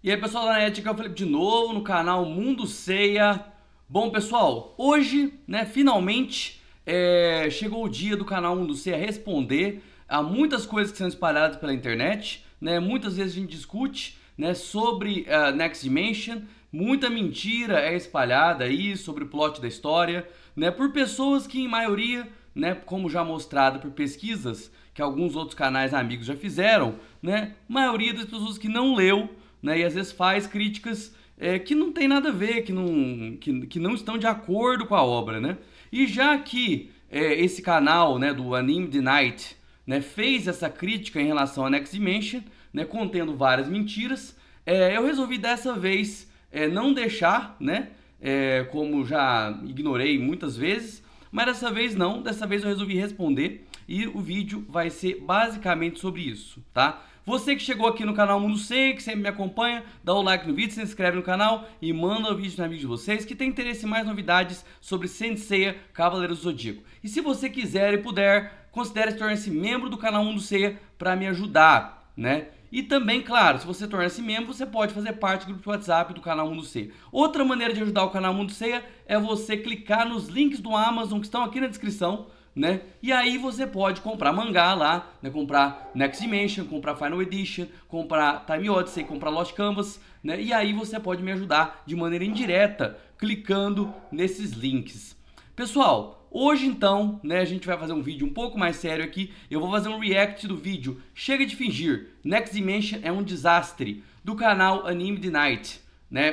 E aí pessoal da NET, aqui é o Felipe de novo no canal Mundo Ceia. Bom pessoal, hoje, finalmente chegou o dia do canal Mundo Ceia responder a muitas coisas que são espalhadas pela internet, muitas vezes a gente discute, sobre Next Dimension, muita mentira é espalhada aí sobre o plot da história, por pessoas que em maioria, como já mostrado por pesquisas que alguns outros canais amigos já fizeram, maioria das pessoas que não leu, e às vezes faz críticas que não tem nada a ver, que não estão de acordo com a obra, E já que esse canal, do Anime The Night, fez essa crítica em relação a Next Dimension, contendo várias mentiras, eu resolvi dessa vez não deixar, como já ignorei muitas vezes, mas dessa vez não, dessa vez eu resolvi responder e o vídeo vai ser basicamente sobre isso, tá? Você que chegou aqui no canal Mundo Ceia, que sempre me acompanha, dá o like no vídeo, se inscreve no canal e manda o vídeo para amigos de vocês que tem interesse em mais novidades sobre Saint Seiya, Cavaleiros do Zodíaco. E se você quiser e puder, considere se tornar-se membro do canal Mundo Ceia para me ajudar, E também, claro, se você tornar-se membro, você pode fazer parte do grupo de WhatsApp do canal Mundo Ceia. Outra maneira de ajudar o canal Mundo Ceia é você clicar nos links do Amazon que estão aqui na descrição, E aí você pode comprar mangá lá, comprar Next Dimension, comprar Final Edition, comprar Time Odyssey, comprar Lost Canvas, E aí você pode me ajudar de maneira indireta, clicando nesses links. Pessoal, hoje então, a gente vai fazer um vídeo um pouco mais sério aqui. Eu vou fazer um react do vídeo Chega de Fingir, Next Dimension é um Desastre, do canal Anime The Night,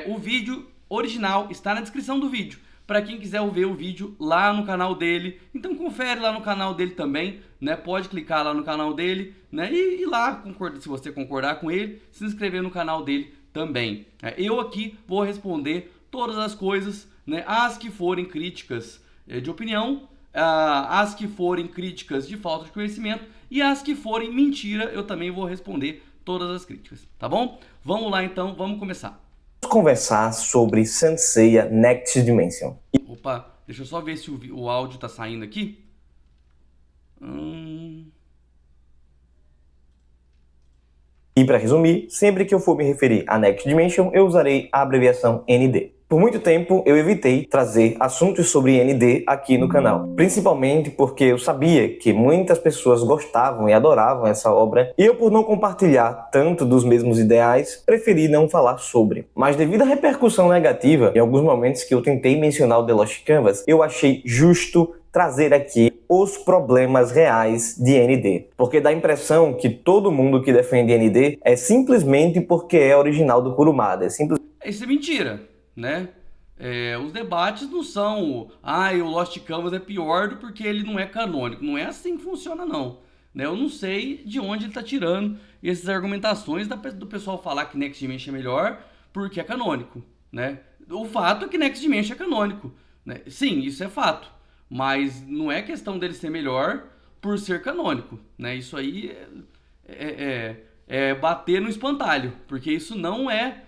O vídeo original está na descrição do vídeo, para quem quiser ver o vídeo lá no canal dele. Então confere lá no canal dele também, Pode clicar lá no canal dele, E ir lá, se você concordar com ele, se inscrever no canal dele também. Eu aqui vou responder todas as coisas, as que forem críticas de opinião, as que forem críticas de falta de conhecimento e as que forem mentira, eu também vou responder todas as críticas, tá bom? Vamos lá então, vamos começar. Conversar sobre Saint Seiya Next Dimension. Opa, deixa eu só ver se o áudio tá saindo aqui. E para resumir, sempre que eu for me referir a Next Dimension, eu usarei a abreviação ND. Por muito tempo, eu evitei trazer assuntos sobre ND aqui no canal, principalmente porque eu sabia que muitas pessoas gostavam e adoravam essa obra, e eu, por não compartilhar tanto dos mesmos ideais, preferi não falar sobre. Mas devido à repercussão negativa, em alguns momentos que eu tentei mencionar o The Lost Canvas, eu achei justo trazer aqui os problemas reais de ND. Porque dá a impressão que todo mundo que defende ND é simplesmente porque é original do Kurumada. Isso é mentira, os debates não são o Lost Canvas é pior porque ele não é canônico. Não é assim que funciona não, Eu não sei de onde ele está tirando essas argumentações do pessoal falar que Next Dimension é melhor porque é canônico, O fato é que Next Dimension é canônico, Sim, isso é fato, mas não é questão dele ser melhor por ser canônico, Isso aí é bater no espantalho, porque isso não é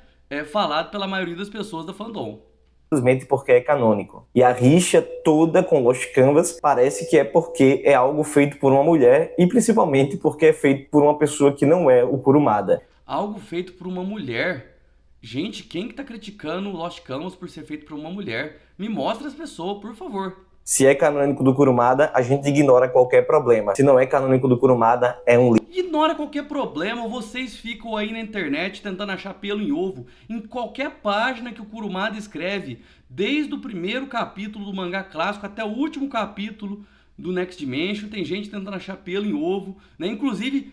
falado pela maioria das pessoas da fandom. Simplesmente porque é canônico. E a rixa toda com Lost Canvas parece que é porque é algo feito por uma mulher e principalmente porque é feito por uma pessoa que não é o Kurumada. Algo feito por uma mulher? Gente, quem que tá criticando o Lost Canvas por ser feito por uma mulher? Me mostra as pessoas, por favor. Se é canônico do Kurumada, a gente ignora qualquer problema. Se não é canônico do Kurumada, é um lixo. Ignora qualquer problema, vocês ficam aí na internet tentando achar pelo em ovo em qualquer página que o Kurumada escreve, desde o primeiro capítulo do mangá clássico até o último capítulo do Next Dimension, tem gente tentando achar pelo em ovo, Inclusive,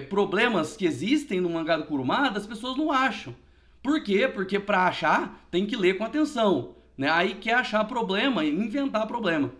problemas que existem no mangá do Kurumada, as pessoas não acham. Por quê? Porque para achar, tem que ler com atenção, Aí quer achar problema e inventar problema,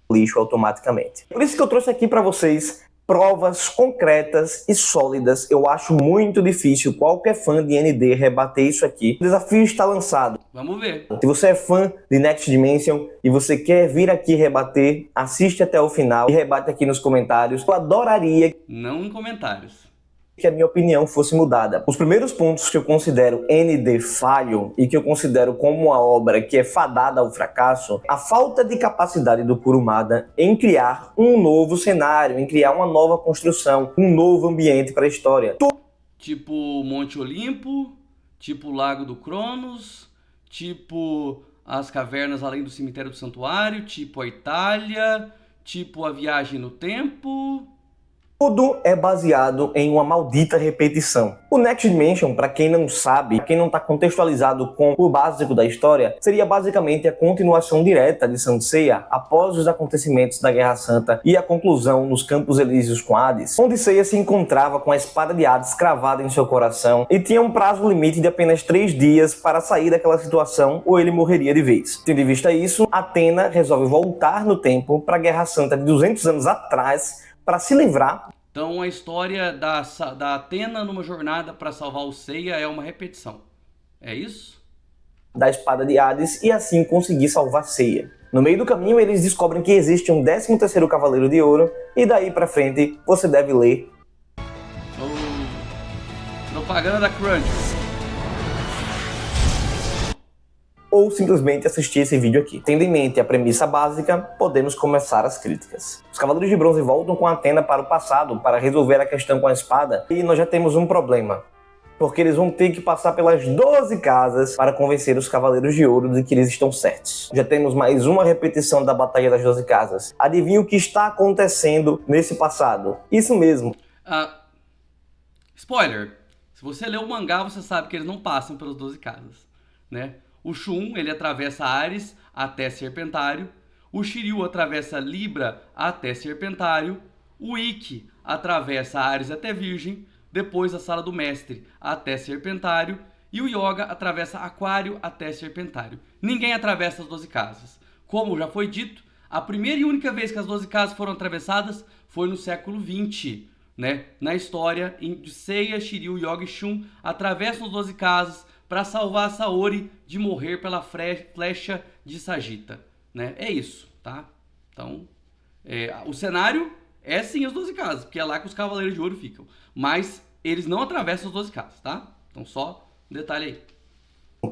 Lixo automaticamente. Por isso que eu trouxe aqui para vocês provas concretas e sólidas. Eu acho muito difícil qualquer fã de ND rebater isso aqui. O desafio está lançado. Vamos ver. Se você é fã de Next Dimension e você quer vir aqui rebater, assiste até o final e rebate aqui nos comentários. Eu adoraria... Não em comentários. Que a minha opinião fosse mudada. Os primeiros pontos que eu considero ND falho e que eu considero como uma obra que é fadada ao fracasso, a falta de capacidade do Kurumada em criar um novo cenário, em criar uma nova construção, um novo ambiente para a história. tipo Monte Olimpo, tipo Lago do Cronos, tipo as cavernas além do cemitério do santuário, tipo a Itália, tipo a viagem no tempo. Tudo é baseado em uma maldita repetição. O Next Dimension, para quem não sabe, quem não está contextualizado com o básico da história, seria basicamente a continuação direta de Saint Seiya após os acontecimentos da Guerra Santa e a conclusão nos Campos Elíseos com Hades, onde Seiya se encontrava com a espada de Hades cravada em seu coração e tinha um prazo limite de apenas 3 dias para sair daquela situação ou ele morreria de vez. Tendo em vista isso, Athena resolve voltar no tempo para a Guerra Santa de 200 anos atrás para se livrar. Então a história da Athena numa jornada para salvar o Seiya é uma repetição. É isso? Da espada de Hades e assim conseguir salvar Seiya. No meio do caminho eles descobrem que existe um 13º Cavaleiro de Ouro e daí pra frente você deve ler. Propaganda da Crunch. Ou simplesmente assistir esse vídeo aqui. Tendo em mente a premissa básica, podemos começar as críticas. Os Cavaleiros de Bronze voltam com Athena para o passado para resolver a questão com a espada e nós já temos um problema. Porque eles vão ter que passar pelas 12 casas para convencer os Cavaleiros de Ouro de que eles estão certos. Já temos mais uma repetição da Batalha das 12 Casas. Adivinha o que está acontecendo nesse passado? Isso mesmo. Spoiler. Se você lê o mangá, você sabe que eles não passam pelas 12 casas, né? O Shun, ele atravessa Ares até Serpentário. O Shiryu atravessa Libra até Serpentário. O Ikki atravessa Ares até Virgem. Depois a Sala do Mestre até Serpentário. E o Yoga atravessa Aquário até Serpentário. Ninguém atravessa as 12 casas. Como já foi dito, a primeira e única vez que as 12 casas foram atravessadas foi no século XX. Né? Na história, Seiya, Shiryu, Yoga e Shun atravessam as 12 casas para salvar a Saori de morrer pela flecha de Sagitta, né? É isso, tá? Então, o cenário é sim as 12 casas, porque é lá que os Cavaleiros de Ouro ficam. Mas eles não atravessam as 12 casas, tá? Então só um detalhe aí.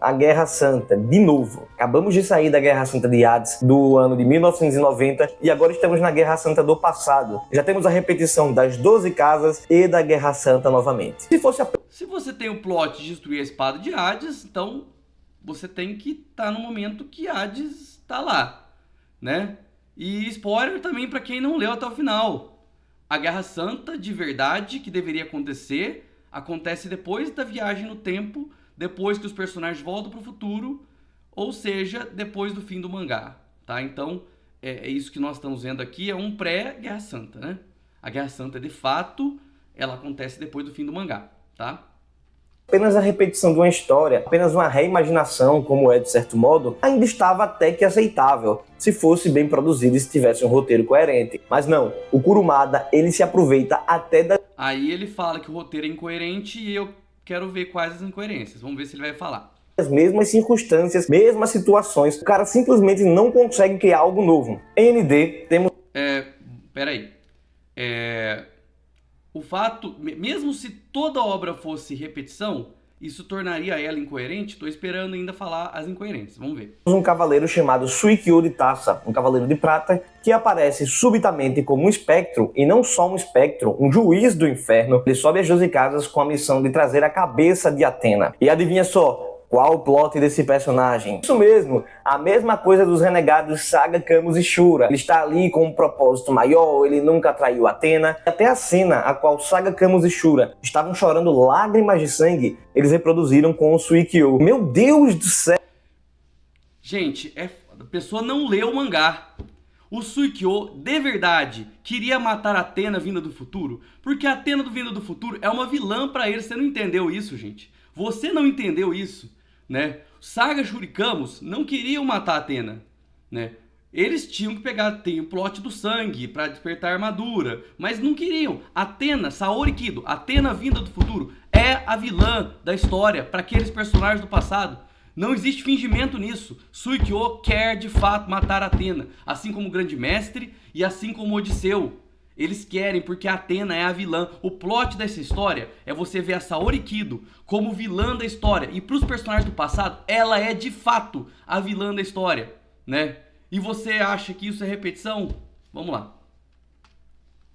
A Guerra Santa, de novo. Acabamos de sair da Guerra Santa de Hades do ano de 1990 e agora estamos na Guerra Santa do passado. Já temos a repetição das 12 casas e da Guerra Santa novamente. Se você tem o plot de destruir a espada de Hades, então você tem que estar no momento que Hades está lá, né? E spoiler também para quem não leu até o final. A Guerra Santa de verdade que deveria acontecer, acontece depois da viagem no tempo, depois que os personagens voltam para o futuro, ou seja, depois do fim do mangá, tá? Então, é isso que nós estamos vendo aqui, é um pré-Guerra Santa, né? A Guerra Santa, de fato, ela acontece depois do fim do mangá, tá? Apenas a repetição de uma história, apenas uma reimaginação, como é de certo modo, ainda estava até que aceitável, se fosse bem produzido e se tivesse um roteiro coerente. Mas não, o Kurumada, ele se aproveita até da... Aí ele fala que o roteiro é incoerente e eu quero ver quais as incoerências. Vamos ver se ele vai falar. As mesmas circunstâncias, mesmas situações, o cara simplesmente não consegue criar algo novo. Em ND, temos... Peraí. O fato, mesmo se toda obra fosse repetição, isso tornaria ela incoerente? Estou esperando ainda falar as incoerências. Vamos ver. Um cavaleiro chamado Suikyo de Taça, um cavaleiro de prata, que aparece subitamente como um espectro, e não só um espectro, um juiz do inferno. Ele sobe as 12 casas com a missão de trazer a cabeça de Athena. E adivinha só, qual o plot desse personagem? Isso mesmo, a mesma coisa dos renegados Saga, Camus e Shura. Ele está ali com um propósito maior, ele nunca traiu Athena. Até a cena a qual Saga, Camus e Shura estavam chorando lágrimas de sangue, eles reproduziram com o Suikyo. Meu Deus do céu! Gente, a pessoa não leu o mangá. O Suikyo, de verdade, queria matar a Athena vinda do futuro, porque a Athena vinda do futuro é uma vilã pra ele. Você não entendeu isso, gente? Você não entendeu isso, né? Saga, Shura e Camus não queriam matar a Athena, né? Eles tinham que pegar, tem o plot do sangue pra despertar a armadura, mas não queriam. Athena, Saori Kido, Athena vinda do futuro, é a vilã da história para aqueles personagens do passado. Não existe fingimento nisso. Suikyo quer de fato matar Athena, assim como o Grande Mestre e assim como Odisseu. Eles querem porque a Athena é a vilã. O plot dessa história é você ver a Saori Kido como vilã da história. E para os personagens do passado, ela é de fato a vilã da história, né? E você acha que isso é repetição? Vamos lá.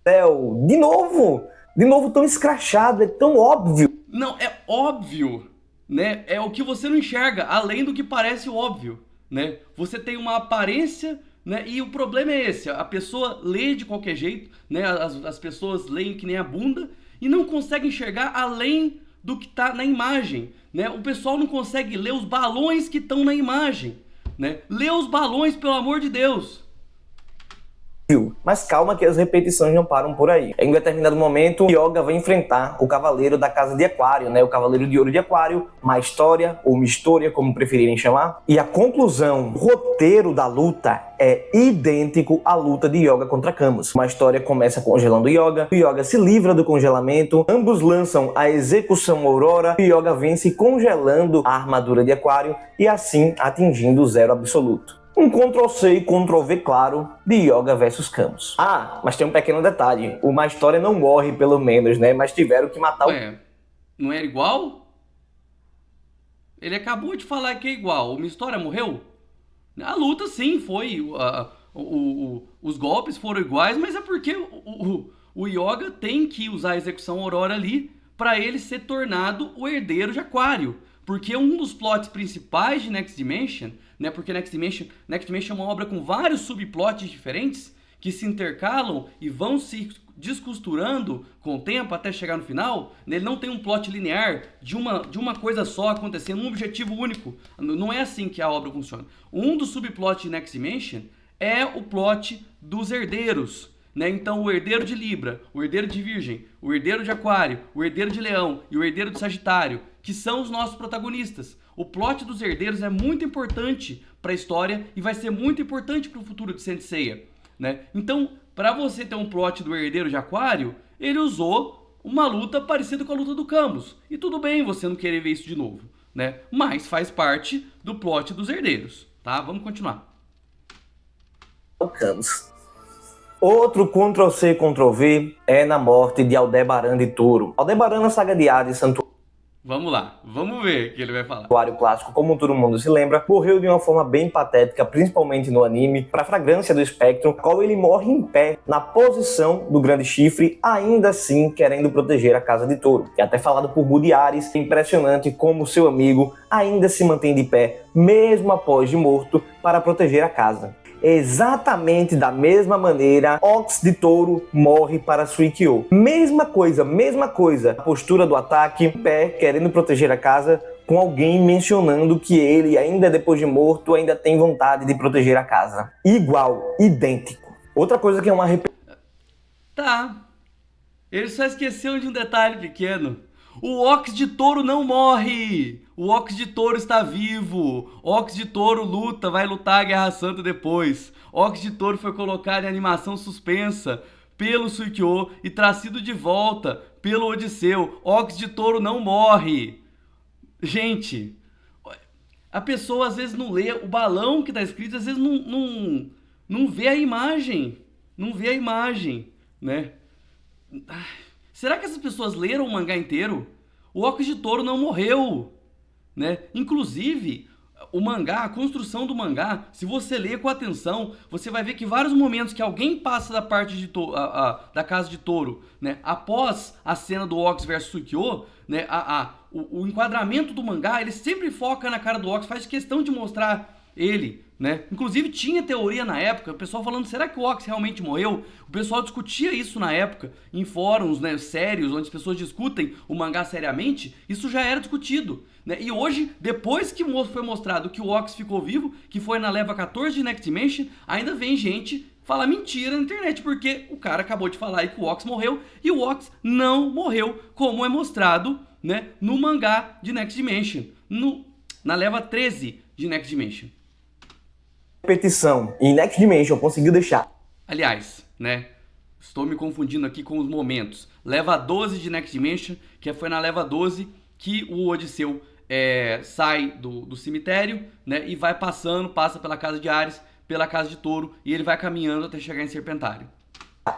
De novo tão escrachado, é tão óbvio. Não, é óbvio, né? É o que você não enxerga, além do que parece óbvio, né? Você tem uma aparência, né? E o problema é esse, a pessoa lê de qualquer jeito, né? As pessoas leem que nem a bunda e não conseguem enxergar além do que está na imagem, né? O pessoal não consegue ler os balões que estão na imagem, né? Lê os balões, pelo amor de Deus. Mas calma que as repetições não param por aí. Em um determinado momento, Yoga vai enfrentar o Cavaleiro da Casa de Aquário, né? O Cavaleiro de Ouro de Aquário, uma história ou Mistória, como preferirem chamar. E a conclusão, o roteiro da luta é idêntico à luta de Yoga contra Camus. Uma história começa congelando Yoga, o Yoga se livra do congelamento, ambos lançam a execução Aurora, e Yoga vence congelando a armadura de Aquário e assim atingindo o zero absoluto. Um Ctrl+C e Ctrl+V, claro, de Yoga versus Camus. Ah, mas tem um pequeno detalhe. Uma história não morre, pelo menos, né? Mas tiveram que matar Ué, não era igual? Ele acabou de falar que é igual. Uma história morreu? A luta, sim, foi. Os golpes foram iguais, mas é porque o Yoga tem que usar a execução Aurora ali para ele ser tornado o herdeiro de Aquário. Porque um dos plots principais de Next Dimension, né? Porque Next Dimension é uma obra com vários subplots diferentes que se intercalam e vão se descosturando com o tempo até chegar no final. Ele não tem um plot linear de uma coisa só acontecendo, um objetivo único. Não é assim que a obra funciona. Um dos subplots de Next Dimension é o plot dos herdeiros, né? Então o herdeiro de Libra, o herdeiro de Virgem, o herdeiro de Aquário, o herdeiro de Leão e o herdeiro de Sagitário, que são os nossos protagonistas. O plot dos herdeiros é muito importante para a história e vai ser muito importante para o futuro de Saint Seiya, né? Então, para você ter um plot do herdeiro de Aquário, ele usou uma luta parecida com a luta do Camus. E tudo bem você não querer ver isso de novo, né? Mas faz parte do plot dos herdeiros, tá? Vamos continuar. o Camus. Outro Ctrl+C, Ctrl+V é na morte de Aldebaran de Touro. Aldebaran na saga de Hades, Vamos lá, vamos ver o que ele vai falar. santuário clássico, como todo mundo se lembra, morreu de uma forma bem patética, principalmente no anime, para a fragrância do espectro, qual ele morre em pé, na posição do grande chifre, ainda assim querendo proteger a casa de Touro. É até falado por Budiares, impressionante como seu amigo ainda se mantém de pé, mesmo após de morto, para proteger a casa. Exatamente da mesma maneira, Ox de Touro morre para Suikyo. Mesma coisa. A postura do ataque, em pé, querendo proteger a casa, com alguém mencionando que ele, ainda depois de morto, ainda tem vontade de proteger a casa. Igual, idêntico. Outra coisa que é uma Tá. Ele só esqueceu de um detalhe pequeno. O Ox de Touro não morre! O Ox de Touro está vivo! Ox de Touro luta, vai lutar a Guerra Santa depois. Ox de Touro foi colocado em animação suspensa pelo Suikyo e trazido de volta pelo Odisseu. Ox de Touro não morre! Gente, a pessoa às vezes não lê o balão que está escrito, às vezes não vê a imagem. Não vê a imagem, né? Será que essas pessoas leram o mangá inteiro? O Ox de Touro não morreu, né? Inclusive, o mangá, a construção do mangá, se você ler com atenção, você vai ver que vários momentos que alguém passa da parte de da casa de Touro, né, após a cena do Ox versus Suikyo, né, o enquadramento do mangá, ele sempre foca na cara do Ox, faz questão de mostrar ele, né? Inclusive tinha teoria na época, o pessoal falando, será que o Ox realmente morreu? O pessoal discutia isso na época, em fóruns, né, sérios, onde as pessoas discutem o mangá seriamente, isso já era discutido, né? E hoje, depois que foi mostrado que o Ox ficou vivo, que foi na leva 14 de Next Dimension, ainda vem gente falar mentira na internet, porque o cara acabou de falar aí que o Ox morreu, e o Ox não morreu, como é mostrado, né, no mangá de Next Dimension, na leva 13 de Next Dimension. repetição e Next Dimension conseguiu deixar. Aliás, né? Estou me confundindo aqui com os momentos. Leva 12 de Next Dimension, que foi na leva 12 que o Odisseu sai do cemitério, né? E vai passa pela casa de Ares, pela casa de Touro, e ele vai caminhando até chegar em Serpentário.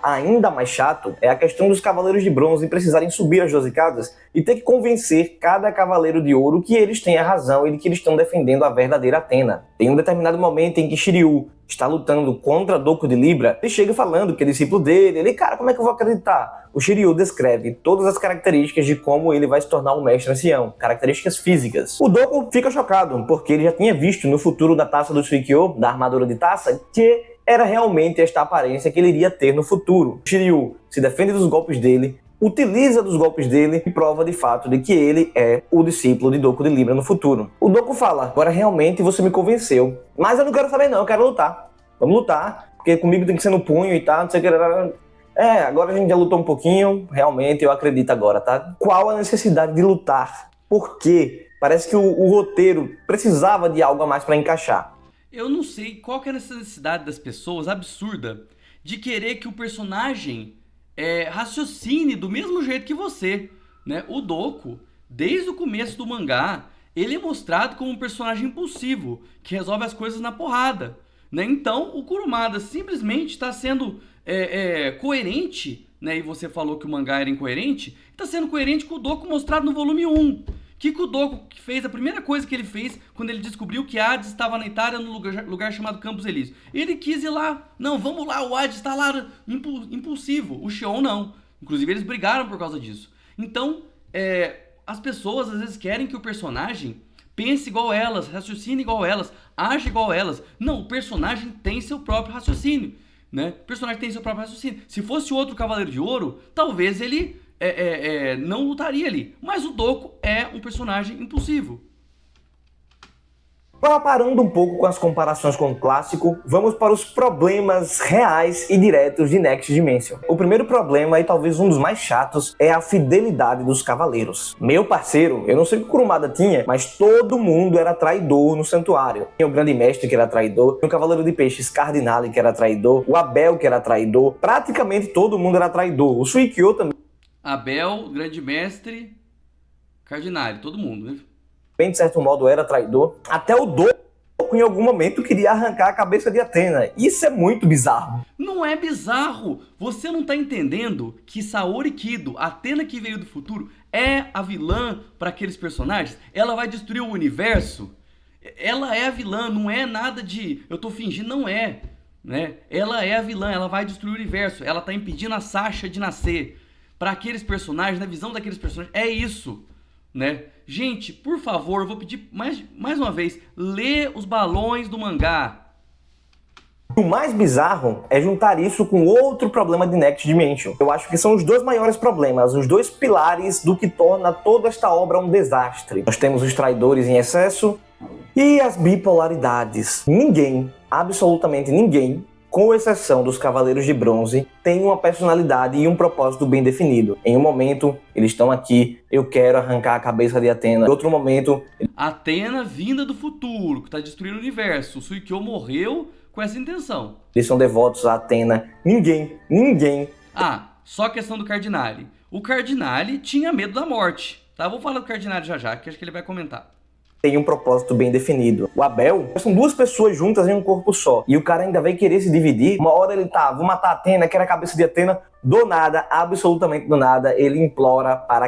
Ainda mais chato é a questão dos Cavaleiros de Bronze precisarem subir as 12 casas e ter que convencer cada Cavaleiro de Ouro que eles têm a razão e de que eles estão defendendo a verdadeira Athena. Tem um determinado momento em que Shiryu está lutando contra Doku de Libra, ele chega falando que é discípulo dele. Ele, cara, como é que eu vou acreditar? O Shiryu descreve todas as características de como ele vai se tornar um mestre ancião, características físicas. O Doku fica chocado, porque ele já tinha visto no futuro da taça do Suikyo, da armadura de taça, que era realmente esta aparência que ele iria ter no futuro. O Shiryu se defende dos golpes dele, utiliza dos golpes dele e prova de fato de que ele é o discípulo de Doku de Libra no futuro. O Doku fala, agora realmente você me convenceu, mas eu não quero saber não, eu quero lutar. Vamos lutar, porque comigo tem que ser no punho e tal, não sei o que. Agora a gente já lutou um pouquinho, realmente eu acredito agora, tá? Qual a necessidade de lutar? Por quê? Parece que o roteiro precisava de algo a mais para encaixar. Eu não sei qual que é a necessidade das pessoas, absurda, de querer que o personagem raciocine do mesmo jeito que você, né? O Doku, desde o começo do mangá, ele é mostrado como um personagem impulsivo, que resolve as coisas na porrada, né? Então, o Kurumada simplesmente está sendo coerente, né? E você falou que o mangá era incoerente, está sendo coerente com o Doku mostrado no volume 1. Que o Doku fez, a primeira coisa que ele fez quando ele descobriu que Hades estava na Itália, no lugar chamado Campos Elíseos. Ele quis ir lá. Não, vamos lá, o Hades está lá, impulsivo. O Xion não. Inclusive, eles brigaram por causa disso. Então, as pessoas às vezes querem que o personagem pense igual elas, raciocine igual elas, age igual elas. Não, o personagem tem seu próprio raciocínio, né? O personagem tem seu próprio raciocínio. Se fosse outro Cavaleiro de Ouro, talvez ele não lutaria ali. Mas o Doku é um personagem impulsivo. Parando um pouco com as comparações com o clássico, vamos para os problemas reais e diretos de Next Dimension. O primeiro problema, e talvez um dos mais chatos, é a fidelidade dos cavaleiros. Meu parceiro, eu não sei o que o Kurumada tinha, mas todo mundo era traidor no santuário. Tinha o Grande Mestre que era traidor, tinha o Cavaleiro de Peixes Cardinale que era traidor, o Abel que era traidor, praticamente todo mundo era traidor. O Suikyo também. Abel, Grande Mestre, Cardinale, todo mundo, né? De certo modo era traidor. Até o Doku em algum momento queria arrancar a cabeça de Athena. Isso é muito bizarro. Não é bizarro. Você não tá entendendo que Saori Kido, Athena que veio do futuro, é a vilã para aqueles personagens? Ela vai destruir o universo? Ela é a vilã, não é nada de eu tô fingindo, não é, né? Ela é a vilã, ela vai destruir o universo. Ela tá impedindo a Sasha de nascer. Para aqueles personagens, na visão daqueles personagens, é isso, né? Gente, por favor, eu vou pedir mais uma vez, lê os balões do mangá. O mais bizarro é juntar isso com outro problema de Next Dimension. Eu acho que são os dois maiores problemas, os dois pilares do que torna toda esta obra um desastre. Nós temos os traidores em excesso e as bipolaridades. Ninguém, absolutamente ninguém, com exceção dos Cavaleiros de Bronze, tem uma personalidade e um propósito bem definido. Em um momento, eles estão aqui, eu quero arrancar a cabeça de Athena. Em outro momento... Athena vinda do futuro, que está destruindo o universo. O Suikyo morreu com essa intenção. Eles são devotos a Athena. Ninguém. Só a questão do Cardinale. O Cardinale tinha medo da morte, tá? Vou falar do Cardinale já, que acho que ele vai comentar. Tem um propósito bem definido. O Abel, são duas pessoas juntas em um corpo só. E o cara ainda vai querer se dividir. Uma hora ele vou matar a Athena, quero a cabeça de Athena. Do nada, absolutamente do nada, ele implora para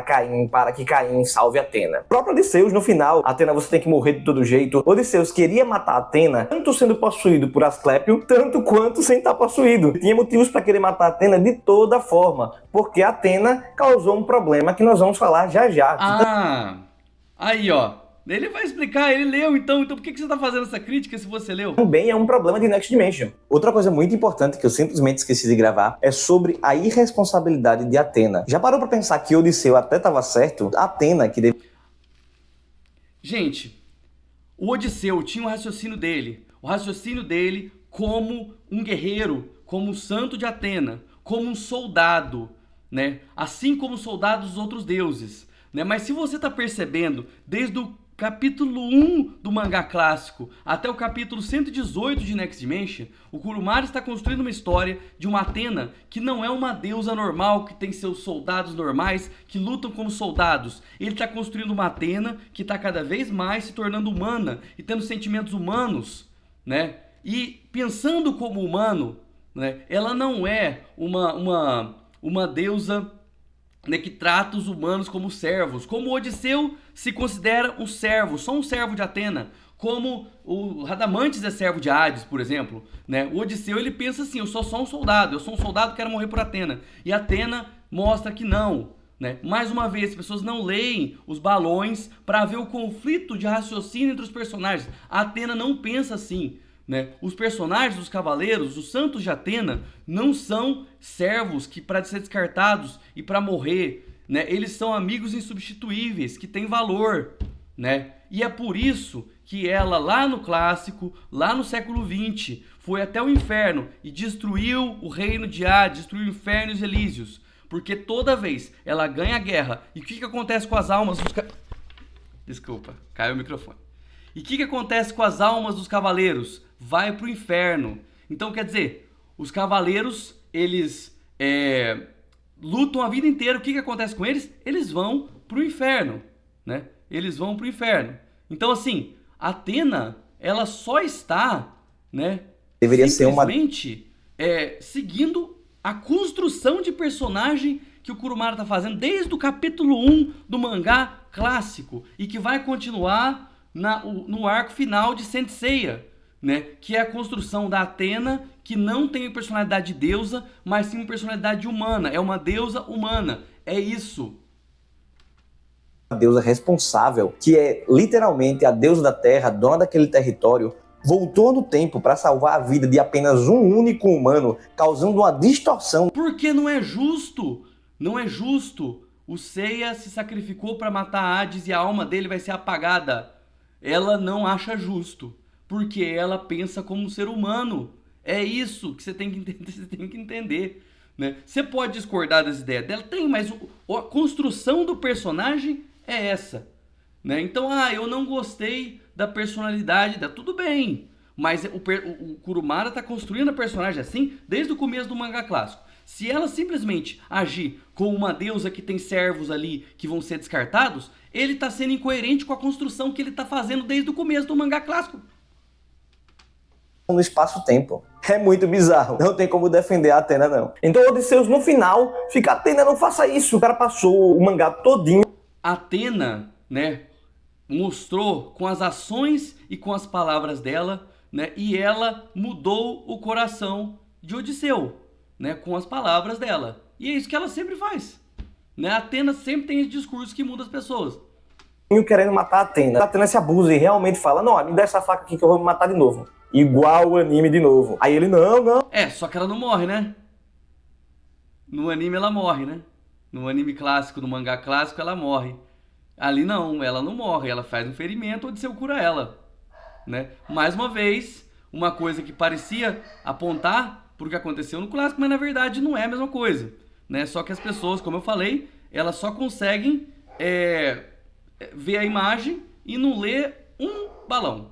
que Caim salve Athena. O próprio Odisseus, no final, Athena, você tem que morrer de todo jeito. Odisseus queria matar Athena, tanto sendo possuído por Asclépio, tanto quanto sem estar possuído. Tinha motivos para querer matar Athena de toda forma, porque Athena causou um problema que nós vamos falar já. Aí ó. Ele vai explicar, ele leu então por que você tá fazendo essa crítica se você leu? Também é um problema de Next Dimension. Outra coisa muito importante que eu simplesmente esqueci de gravar é sobre a irresponsabilidade de Athena. Já parou pra pensar que Odisseu até tava certo? Athena que... Gente, o Odisseu tinha o raciocínio dele como um guerreiro, como um santo de Athena, como um soldado, né? Assim como os soldados dos outros deuses, né? Mas se você tá percebendo, desde o capítulo 1 do mangá clássico até o capítulo 118 de Next Dimension, o Kurumada está construindo uma história de uma Athena que não é uma deusa normal, que tem seus soldados normais, que lutam como soldados. Ele está construindo uma Athena que está cada vez mais se tornando humana e tendo sentimentos humanos, né? E pensando como humano, né? Ela não é uma deusa, né, que trata os humanos como servos, como Odisseu se considera um servo, só um servo de Athena, como o Radamantes é servo de Hades, por exemplo, né? O Odisseu, ele pensa assim, eu sou só um soldado, eu sou um soldado que quero morrer por Atena. E Atena mostra que não, né? Mais uma vez, as pessoas não leem os balões para ver o conflito de raciocínio entre os personagens. A Atena não pensa assim, né? Os personagens, os cavaleiros, os santos de Atena, não são servos que para ser descartados e para morrer, né? Eles são amigos insubstituíveis, que têm valor, né? E é por isso que ela, lá no clássico, lá no século XX, foi até o inferno e destruiu o reino de Hades, destruiu o inferno e os Elísios. Porque toda vez ela ganha a guerra, e o que acontece com as almas dos... Desculpa, caiu o microfone. E o que acontece com as almas dos cavaleiros? Vai pro inferno. Então, quer dizer, os cavaleiros, eles lutam a vida inteira. O que acontece com eles? Eles vão pro inferno, né? Eles vão pro inferno. Então, assim, Atena, ela só está, né, deveria ser uma... simplesmente seguindo a construção de personagem que o Kurumada tá fazendo desde o capítulo 1 do mangá clássico e que vai continuar no arco final de Saint Seiya, né, que é a construção da Atena, que não tem personalidade de deusa, mas sim uma personalidade humana, é uma deusa humana, é isso. A deusa responsável, que é literalmente a deusa da terra, dona daquele território, voltou no tempo para salvar a vida de apenas um único humano, causando uma distorção. Porque não é justo, não é justo. O Seiya se sacrificou para matar Hades e a alma dele vai ser apagada. Ela não acha justo, porque ela pensa como um ser humano. É isso que você tem que entender, né? Você pode discordar das ideias dela, mas a construção do personagem é essa, né? Então, eu não gostei da personalidade dela. Tudo bem, mas o Kurumada está construindo a personagem assim desde o começo do mangá clássico. Se ela simplesmente agir como uma deusa que tem servos ali que vão ser descartados, ele está sendo incoerente com a construção que ele está fazendo desde o começo do mangá clássico. No espaço-tempo. É muito bizarro. Não tem como defender a Atena, não. Então, Odisseus, no final, fica: Atena, não faça isso. O cara passou o mangá todinho. Atena, né, mostrou com as ações e com as palavras dela, né, e ela mudou o coração de Odisseu, né, com as palavras dela. E é isso que ela sempre faz, né? A Atena sempre tem esse discurso que muda as pessoas. Querendo matar a Atena. A Atena se abusa e realmente fala: não, me dá essa faca aqui que eu vou me matar de novo. Igual o anime de novo. Aí ele: não. Só que ela não morre, né? No anime ela morre, né? No anime clássico, no mangá clássico, ela morre. Ali não, ela não morre, ela faz um ferimento, Odisseu cura ela, né? Mais uma vez, uma coisa que parecia apontar para o que aconteceu no clássico, mas na verdade não é a mesma coisa, né? Só que as pessoas, como eu falei, elas só conseguem ver a imagem e não ler um balão.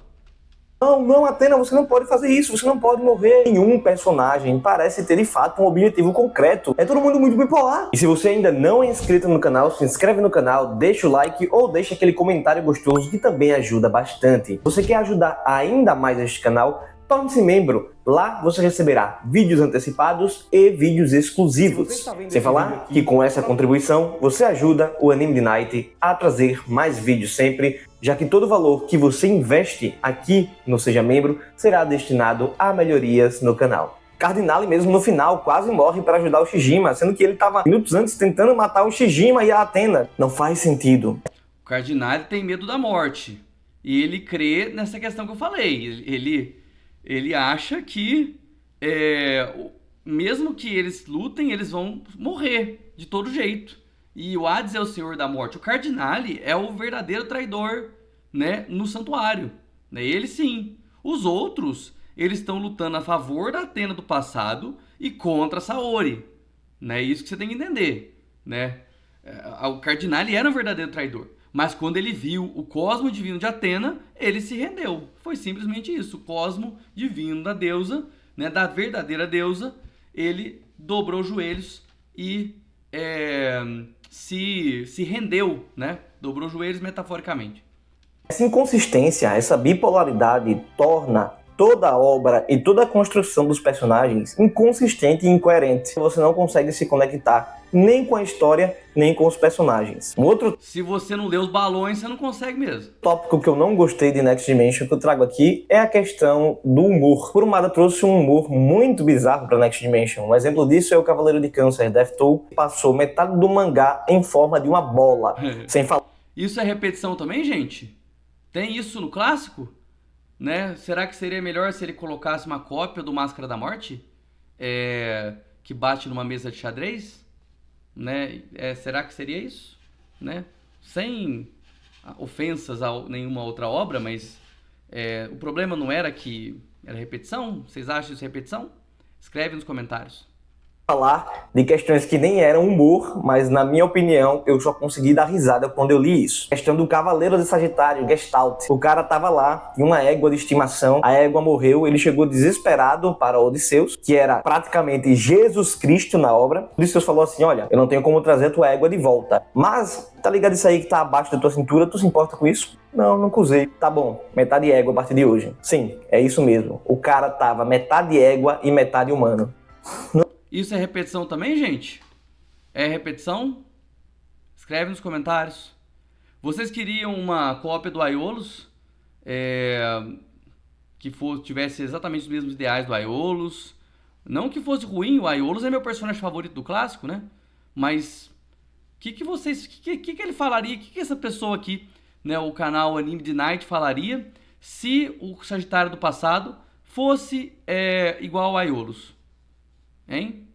Não, Atena, você não pode fazer isso, você não pode morrer. Nenhum personagem parece ter de fato um objetivo concreto. É todo mundo muito bipolar. E se você ainda não é inscrito no canal, se inscreve no canal, deixa o like ou deixa aquele comentário gostoso que também ajuda bastante. Você quer ajudar ainda mais este canal? Torne-se membro. Lá você receberá vídeos antecipados e vídeos exclusivos. Sem falar que com essa contribuição você ajuda o Anime de Night a trazer mais vídeos sempre, já que todo o valor que você investe aqui no Seja Membro será destinado a melhorias no canal. Cardinale mesmo no final quase morre para ajudar o Shijima, sendo que ele estava minutos antes tentando matar o Shijima e a Atena. Não faz sentido. O Cardinale tem medo da morte e ele crê nessa questão que eu falei. Ele acha que mesmo que eles lutem, eles vão morrer de todo jeito. E o Hades é o senhor da morte. O Cardinale é o verdadeiro traidor, né, no santuário, né? Ele sim. Os outros, eles estão lutando a favor da Atena do passado e contra a Saori, né? Isso que você tem que entender, né? O Cardinale era um verdadeiro traidor. Mas quando ele viu o cosmo divino de Atena, ele se rendeu. Foi simplesmente isso. O cosmo divino da deusa, né, da verdadeira deusa, ele dobrou os joelhos e se rendeu, né? Dobrou os joelhos metaforicamente. Essa inconsistência, essa bipolaridade torna toda a obra e toda a construção dos personagens inconsistente e incoerente. Você não consegue se conectar nem com a história, nem com os personagens. Um outro Se você não lê os balões, você não consegue mesmo. tópico que eu não gostei de Next Dimension que eu trago aqui é a questão do humor. Kurumada trouxe um humor muito bizarro para Next Dimension. Um exemplo disso é o Cavaleiro de Câncer, Death Toll, que passou metade do mangá em forma de uma bola, sem falar. Isso é repetição também, gente? Tem isso no clássico? Né? Será que seria melhor se ele colocasse uma cópia do Máscara da Morte? Que bate numa mesa de xadrez? Né? Será que seria isso? Né? Sem ofensas a nenhuma outra obra, mas o problema não era que era repetição? Vocês acham isso repetição? Escreve nos comentários. Falar de questões que nem eram humor, mas na minha opinião eu só consegui dar risada quando eu li isso. Questão do Cavaleiro de Sagitário, Gestalt. O cara tava lá, tinha uma égua de estimação, a égua morreu, ele chegou desesperado para Odisseus, que era praticamente Jesus Cristo na obra. Odisseus falou assim, olha, eu não tenho como trazer a tua égua de volta, mas tá ligado isso aí que tá abaixo da tua cintura, tu se importa com isso? Não, nunca usei. Tá bom, metade égua a partir de hoje. Sim, é isso mesmo. O cara tava metade égua e metade humano. Isso é repetição também, gente? É repetição? Escreve nos comentários. Vocês queriam uma cópia do Aiolos? Que tivesse exatamente os mesmos ideais do Aiolos? Não que fosse ruim, o Aiolos é meu personagem favorito do clássico, né? Mas que ele falaria? O que essa pessoa aqui, né, o canal Anime de Night falaria se o Sagitário do passado fosse igual ao Aiolos? Hein?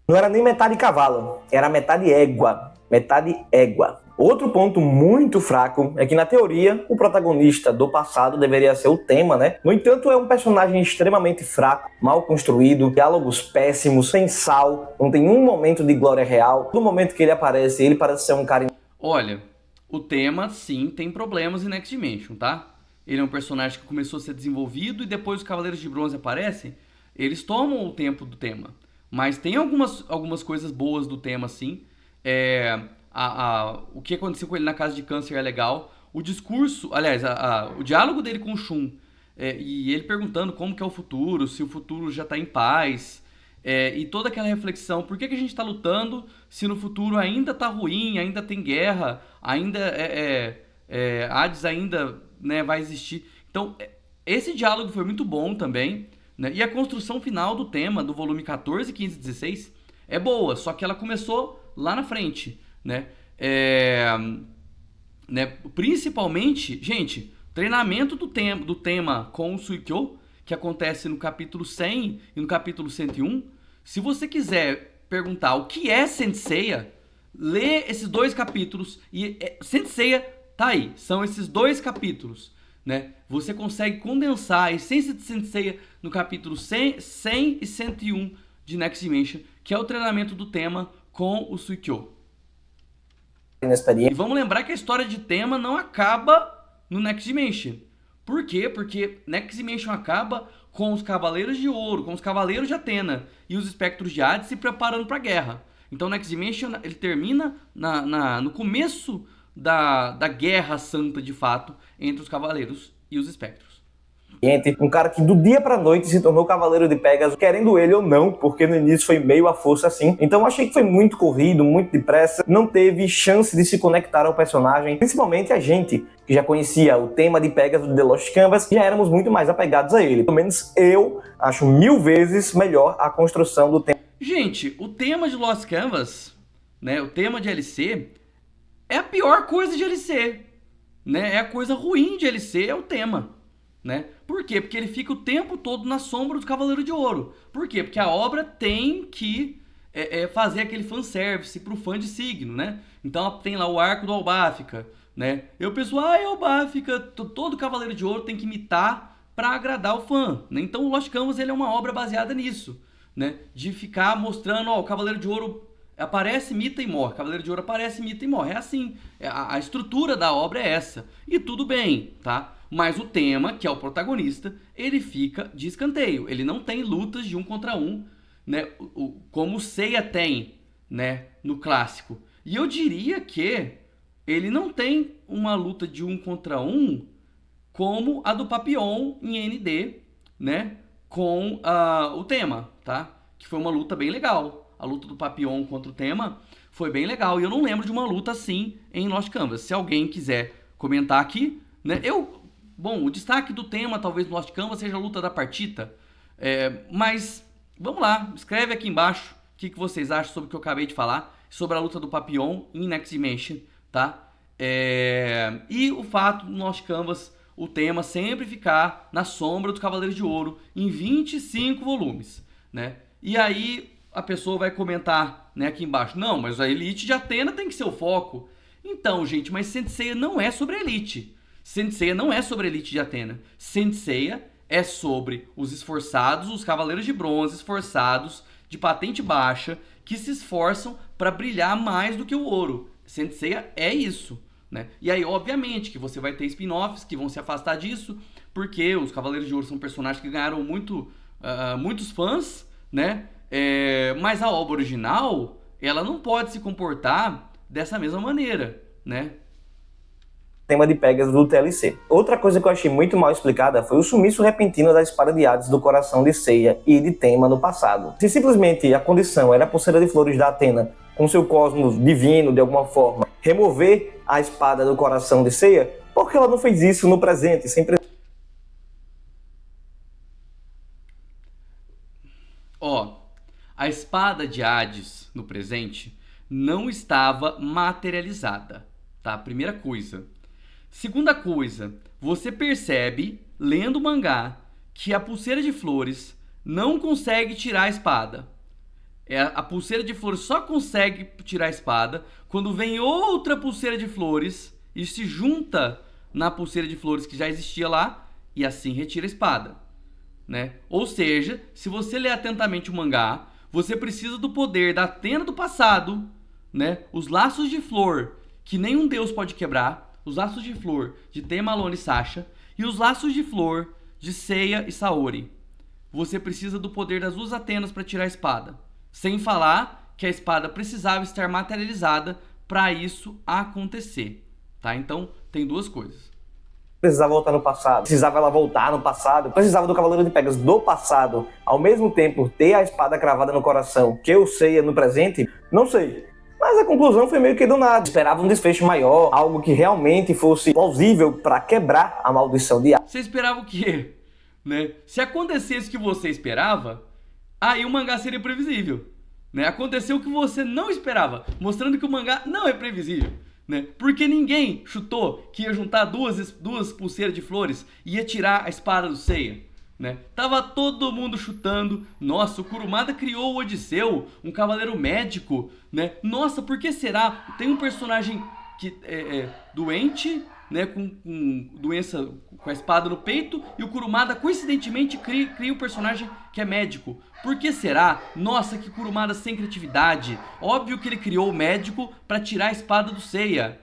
Não era nem metade cavalo, era metade égua. Metade égua. Outro ponto muito fraco é que, na teoria, o protagonista do passado deveria ser o tema, né? No entanto, é um personagem extremamente fraco, mal construído, diálogos péssimos, sem sal, não tem um momento de glória real. No momento que ele parece ser um cara... Olha, o tema, sim, tem problemas em Next Dimension, tá? Ele é um personagem que começou a ser desenvolvido e depois os Cavaleiros de Bronze aparecem. Eles tomam o tempo do tema, mas tem algumas coisas boas do tema, sim. O que aconteceu com ele na Casa de Câncer é legal. O discurso, aliás, o diálogo dele com o Shun, e ele perguntando como que é o futuro, se o futuro já está em paz, e toda aquela reflexão, por que a gente está lutando se no futuro ainda está ruim, ainda tem guerra, ainda Hades ainda, né, vai existir. Então, esse diálogo foi muito bom também. Né? E a construção final do tema, do volume 14, 15 e 16, é boa, só que ela começou lá na frente. Né? Principalmente, gente, treinamento do tema com o Suikyo, que acontece no capítulo 100 e no capítulo 101. Se você quiser perguntar o que é Saint Seiya, lê esses dois capítulos. E Saint Seiya tá aí, são esses dois capítulos. Né? Você consegue condensar a essência de Saint Seiya no capítulo 100 e 101 de Next Dimension, que é o treinamento do tema com o Suikyo. E vamos lembrar que a história de tema não acaba no Next Dimension. Por quê? Porque Next Dimension acaba com os Cavaleiros de Ouro, com os Cavaleiros de Atena e os Espectros de Hades se preparando para a guerra. Então Next Dimension ele termina no começo da Guerra Santa de fato entre os Cavaleiros e os Espectros. Um cara que do dia pra noite se tornou Cavaleiro de Pégaso, querendo ele ou não, porque no início foi meio à força assim. Então eu achei que foi muito corrido, muito depressa, não teve chance de se conectar ao personagem, principalmente a gente, que já conhecia o tema de Pégaso de The Lost Canvas, já éramos muito mais apegados a ele. Pelo menos eu acho 1000 vezes melhor a construção do tema. Gente, o tema de Lost Canvas, né, o tema de LC, é a pior coisa de LC, né? É a coisa ruim de LC, é o tema. Né? Por quê? Porque ele fica o tempo todo na sombra do Cavaleiro de Ouro. Por quê? Porque a obra tem que fazer aquele fanservice pro fã de signo, né? Então tem lá o arco do Albafica, né? E o pessoal, Albafica, todo Cavaleiro de Ouro tem que imitar para agradar o fã, né? Então o Lost Canvas ele é uma obra baseada nisso, né? De ficar mostrando, o Cavaleiro de Ouro aparece, imita e morre. Cavaleiro de Ouro aparece, imita e morre. É assim. A estrutura da obra é essa. E tudo bem, tá? Mas o tema, que é o protagonista, ele fica de escanteio. Ele não tem lutas de 1 contra 1, né? Como o Seiya tem, né? No clássico. E eu diria que ele não tem uma luta de 1 contra 1 como a do Papillon em ND, né? Com o tema, tá? Que foi uma luta bem legal. A luta do Papillon contra o tema foi bem legal. E eu não lembro de uma luta assim em Lost Canvas. Se alguém quiser comentar aqui, né? Bom, o destaque do tema talvez no Lost Canvas seja a luta da partita. Mas vamos lá, escreve aqui embaixo o que vocês acham sobre o que eu acabei de falar, sobre a luta do Papillon em Next Dimension, tá? E o fato do Lost Canvas, o tema sempre ficar na sombra do Cavaleiro de Ouro em 25 volumes, né? E aí a pessoa vai comentar, né, aqui embaixo, não, mas a Elite de Athena tem que ser o foco. Então, gente, mas Saint Seiya não é sobre a Elite. Saint Seiya não é sobre a Elite de Athena. Saint Seiya é sobre os esforçados, os Cavaleiros de Bronze esforçados, de patente baixa, que se esforçam para brilhar mais do que o ouro. Saint Seiya é isso, né? E aí, obviamente, que você vai ter spin-offs que vão se afastar disso, porque os Cavaleiros de Ouro são personagens que ganharam muitos fãs, né? Mas a obra original, ela não pode se comportar dessa mesma maneira, né? Tema de Pegasus do TLC. Outra coisa que eu achei muito mal explicada foi o sumiço repentino da espada de Hades do coração de Seiya e de Tema no passado. Se simplesmente a condição era a pulseira de flores da Athena com seu cosmos divino de alguma forma remover a espada do coração de Seiya, por que ela não fez isso no presente, sempre? A espada de Hades no presente não estava materializada, tá? Primeira coisa. Segunda coisa, você percebe, lendo o mangá, que a pulseira de flores não consegue tirar a espada. A pulseira de flores só consegue tirar a espada quando vem outra pulseira de flores e se junta na pulseira de flores que já existia lá e assim retira a espada, né? Ou seja, se você ler atentamente o mangá, você precisa do poder da Athena do passado, né? Os laços de flor que nenhum deus pode quebrar, os laços de flor de Tema, Alone e Sasha, e os laços de flor de Seiya e Saori. Você precisa do poder das duas Atenas para tirar a espada. Sem falar que a espada precisava estar materializada para isso acontecer, tá? Então, tem duas coisas. Precisava voltar no passado, precisava ela voltar no passado, precisava do Cavaleiro de Pegasus do passado, ao mesmo tempo ter a espada cravada no coração que eu sei no presente, não sei. Mas a conclusão foi meio que do nada. Esperava um desfecho maior, algo que realmente fosse plausível para quebrar a maldição de Hades. Você esperava o quê? Né? Se acontecesse o que você esperava, aí o mangá seria previsível, né? Aconteceu o que você não esperava, mostrando que o mangá não é previsível, né? Porque ninguém chutou que ia juntar duas pulseiras de flores e ia tirar a espada do Seiya, né? Tava todo mundo chutando. Nossa, o Kurumada criou o Odisseu, um cavaleiro médico, né? Nossa, por que será? Tem um personagem que é doente, né? Com doença, com a espada no peito, e o Kurumada coincidentemente cria um personagem que é médico. Por que será? Nossa, que Kurumada sem criatividade. Óbvio que ele criou o médico para tirar a espada do Seiya.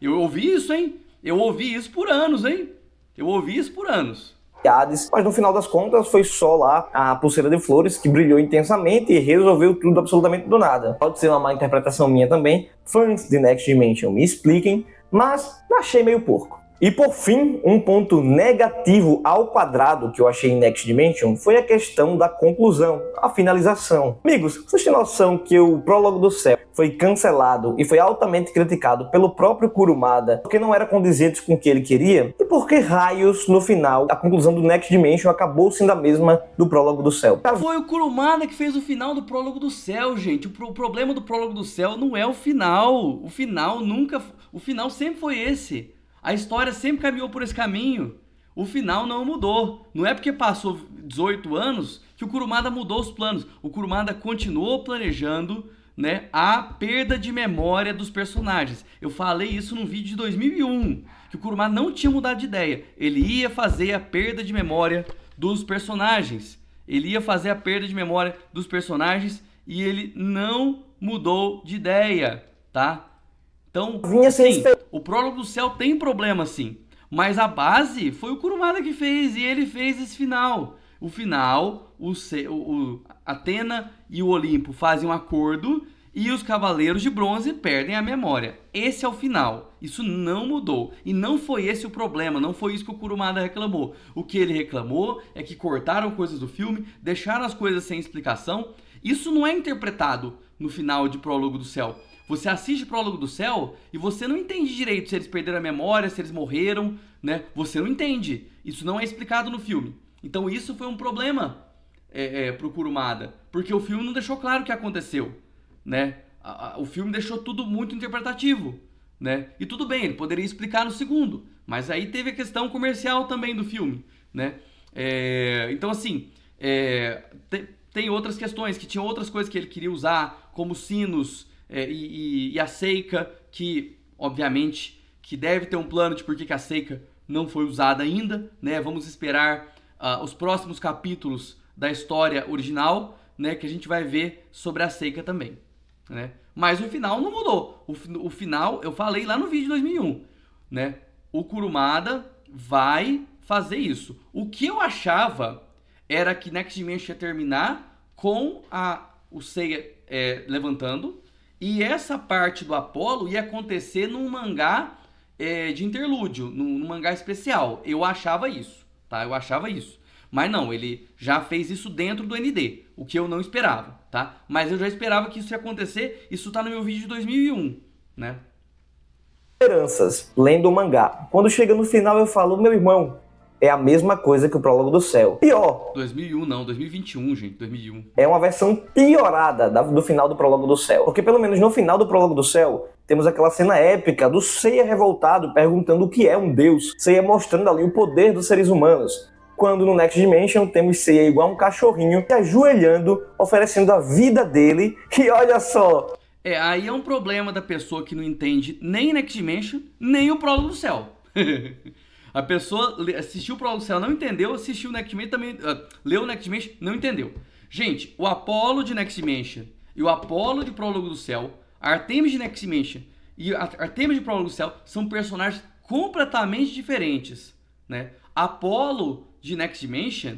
Eu ouvi isso, hein? Eu ouvi isso por anos, hein? Eu ouvi isso por anos. Hades, mas no final das contas foi só lá a pulseira de flores que brilhou intensamente e resolveu tudo absolutamente do nada. Pode ser uma má interpretação minha também, fãs de Next Dimension me expliquem, mas achei meio porco. E por fim, um ponto negativo ao quadrado que eu achei em Next Dimension foi a questão da conclusão, a finalização. Amigos, vocês têm noção que o Prólogo do Céu foi cancelado e foi altamente criticado pelo próprio Kurumada porque não era condizente com o que ele queria? E por que raios, no final, a conclusão do Next Dimension acabou sendo a mesma do Prólogo do Céu? Foi o Kurumada que fez o final do Prólogo do Céu, gente. O problema do Prólogo do Céu não é o final. O final sempre foi esse. A história sempre caminhou por esse caminho. O final não mudou. Não é porque passou 18 anos que o Kurumada mudou os planos. O Kurumada continuou planejando, né, a perda de memória dos personagens. Eu falei isso num vídeo de 2001, que o Kurumada não tinha mudado de ideia. Ele ia fazer a perda de memória dos personagens. Ele ia fazer a perda de memória dos personagens e ele não mudou de ideia, tá? Então, sim, o Prólogo do Céu tem problema, sim. Mas a base foi o Kurumada que fez, e ele fez esse final. O final, Athena e o Olimpo fazem um acordo, e os Cavaleiros de Bronze perdem a memória. Esse é o final. Isso não mudou. E não foi esse o problema, não foi isso que o Kurumada reclamou. O que ele reclamou é que cortaram coisas do filme, deixaram as coisas sem explicação. Isso não é interpretado no final de Prólogo do Céu. Você assiste Prólogo do Céu e você não entende direito se eles perderam a memória, se eles morreram, né? Você não entende. Isso não é explicado no filme. Então isso foi um problema pro Kurumada, porque o filme não deixou claro o que aconteceu, né? O filme deixou tudo muito interpretativo, né? E tudo bem, ele poderia explicar no segundo, mas aí teve a questão comercial também do filme, né? Então assim, tem outras questões, que tinha outras coisas que ele queria usar, como sinos e a Seika, que obviamente que deve ter um plano de por que a Seika não foi usada ainda, né? Vamos esperar os próximos capítulos da história original, né? Que a gente vai ver sobre a Seika também, né? Mas o final não mudou. O final, eu falei lá no vídeo de 2001, né? O Kurumada vai fazer isso. O que eu achava era que Next Dimension ia terminar com o Seiya levantando, e essa parte do Apollo ia acontecer num mangá de interlúdio, num mangá especial. Eu achava isso, tá? Eu achava isso. Mas não, ele já fez isso dentro do ND, o que eu não esperava, tá? Mas eu já esperava que isso ia acontecer, isso tá no meu vídeo de 2001, né? Esperanças, lendo o mangá. Quando chega no final eu falo, meu irmão, é a mesma coisa que o Prólogo do Céu. Pior. 2001 não, 2021, gente, 2001. É uma versão piorada do final do Prólogo do Céu. Porque pelo menos no final do Prólogo do Céu, temos aquela cena épica do Seiya revoltado perguntando o que é um deus. Seiya mostrando ali o poder dos seres humanos. Quando no Next Dimension temos Seiya igual um cachorrinho, ajoelhando, oferecendo a vida dele. E olha só... Aí é um problema da pessoa que não entende nem Next Dimension, nem o Prólogo do Céu. A pessoa assistiu o Prólogo do Céu, não entendeu, assistiu o Next Dimension também, leu o Next Dimension, não entendeu. Gente, o Apollo de Next Dimension e o Apollo de Prólogo do Céu, a Artemis de Next Dimension e a Artemis de Prólogo do Céu são personagens completamente diferentes, né? Apollo de Next Dimension,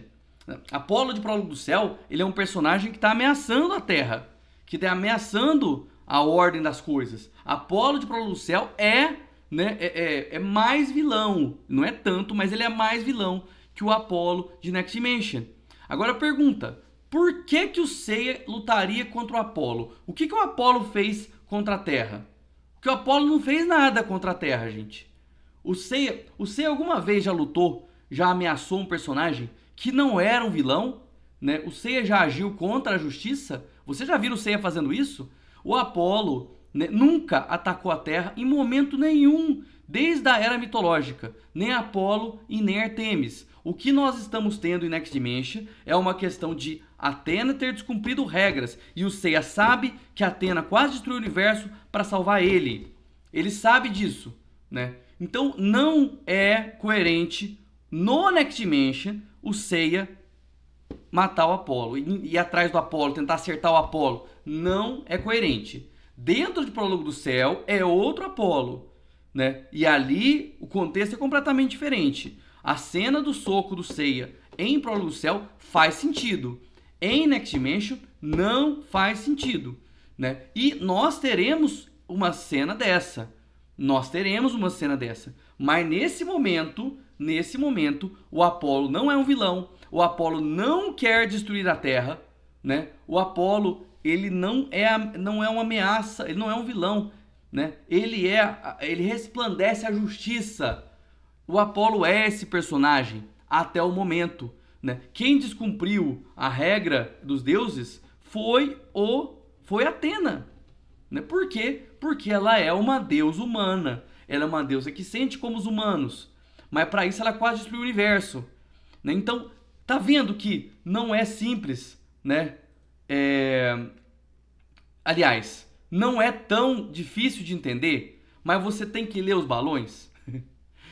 Apollo de Prólogo do Céu, ele é um personagem que está ameaçando a Terra, que está ameaçando a ordem das coisas. Apollo de Prólogo do Céu é mais vilão, não é tanto, mas ele é mais vilão que o Apollo de Next Dimension. Agora pergunta, por que o Seiya lutaria contra o Apollo? O que o Apollo fez contra a Terra? Porque o Apollo não fez nada contra a Terra, gente. O Seiya alguma vez já lutou, já ameaçou um personagem que não era um vilão, né? O Seiya já agiu contra a justiça? Você já viu o Seiya fazendo isso? O Apollo, né, nunca atacou a Terra em momento nenhum, desde a era mitológica, nem Apollo e nem Artemis. O que nós estamos tendo em Next Dimension é uma questão de Athena ter descumprido regras, e o Seiya sabe que Athena quase destruiu o universo para salvar ele. Ele sabe disso, né? Então não é coerente no Next Dimension o Seiya matar o Apollo e ir atrás do Apollo, tentar acertar o Apollo. Não é coerente. Dentro de Prólogo do Céu é outro Apollo, né? E ali o contexto é completamente diferente. A cena do soco do Seiya em Prólogo do Céu faz sentido. Em Next Dimension não faz sentido, né? E nós teremos uma cena dessa. Mas nesse momento, o Apollo não é um vilão. O Apollo não quer destruir a Terra, né? O Apollo, ele não é uma ameaça, ele não é um vilão, né? Ele resplandece a justiça. O Apollo é esse personagem até o momento, né? Quem descumpriu a regra dos deuses foi Athena, né? Por quê? Porque ela é uma deusa humana. Ela é uma deusa que sente como os humanos, mas para isso ela quase destruiu o universo, né? Então, tá vendo que não é simples, né? Aliás, não é tão difícil de entender, mas você tem que ler os balões.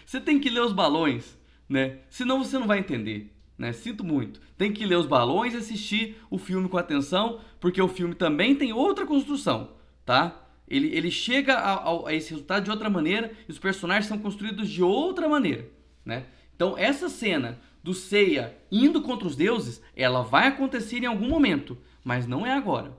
Você tem que ler os balões, né? Senão você não vai entender, né? Sinto muito. Tem que ler os balões e assistir o filme com atenção, porque o filme também tem outra construção, tá? Ele chega a esse resultado de outra maneira e os personagens são construídos de outra maneira, né? Então essa cena do Seiya indo contra os deuses, ela vai acontecer em algum momento, mas não é agora.